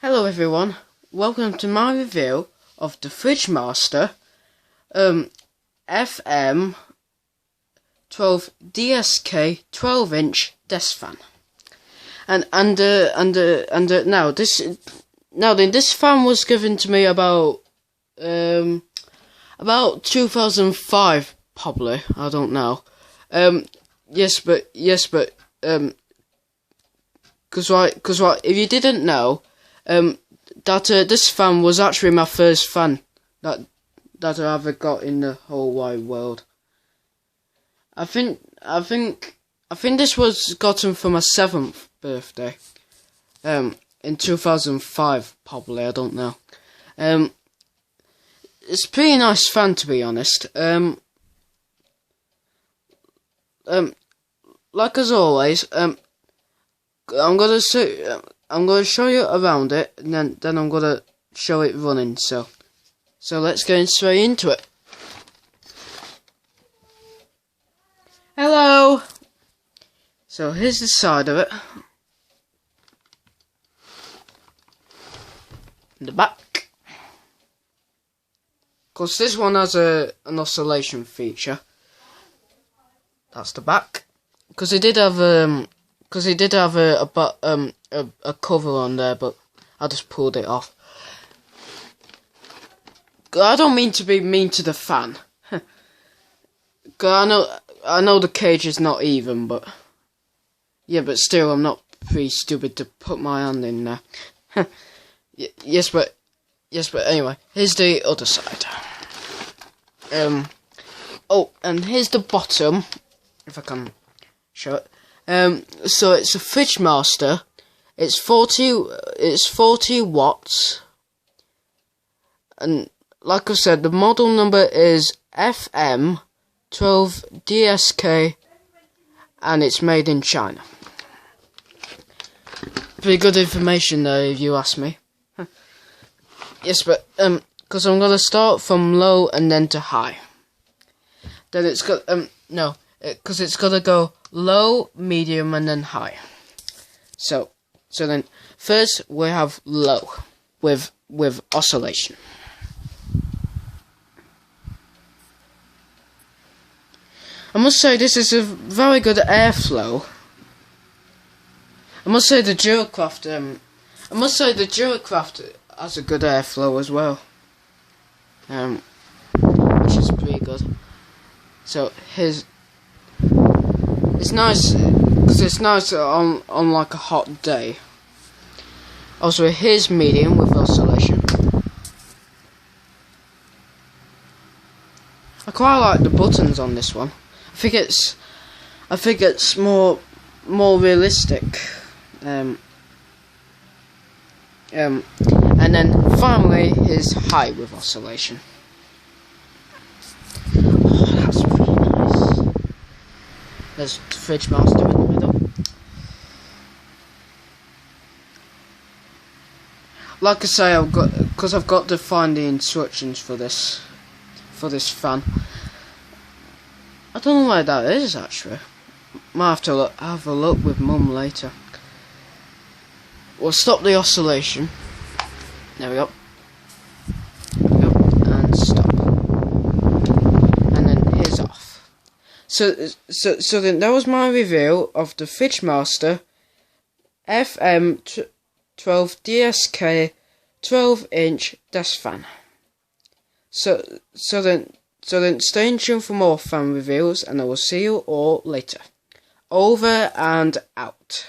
Hello everyone, welcome to my review of the Fridgemaster FM 12 DSK 12-inch desk fan. This fan was given to me about 2005 probably, I don't know. Cause if you didn't know, this fan was actually my first fan that I ever got in the whole wide world. I think this was gotten for my 7th birthday, in 2005 probably, I don't know. It's a pretty nice fan, to be honest. Like as always, I'm gonna show you around it, and then I'm gonna show it running. So let's get straight into it. Hello. So here's the side of it, and the back. Of course, this one has an oscillation feature. That's the back, because it did have a cover on there, but I just pulled it off. I don't mean to be mean to the fan. I know the cage is not even, but yeah, but still, I'm not pretty stupid to put my hand in there. Yes, but anyway, here's the other side. Oh, and here's the bottom, if I can show it. So it's a Fridgemaster. It's 40 watts, and like I said, the model number is FM 12 DSK, and it's made in China. Pretty good information there, if you ask me. Yes, but because I'm gonna start from low and then to high. Then it's got because it's gotta go low, medium, and then high. So then first we have low with oscillation. I must say this is a very good airflow. I must say the Duracraft has a good airflow as well. Which is pretty good. So it's nice because it's nice on like a hot day. Also, here's medium with oscillation. I quite like the buttons on this one. I think it's more realistic. And then finally, here's high with oscillation. Oh, that's really nice. There's the Fridgemaster in the middle. Like I say, I've got to find the instructions for this fan. I don't know where that is actually. Might have to have a look with Mum later. We'll stop the oscillation. There we go. And stop. And then here's off. So then that was my review of the Fridgemaster FM 12 DSK 12-inch desk fan. So then stay tuned for more fan reviews, and I will see you all later. Over and out.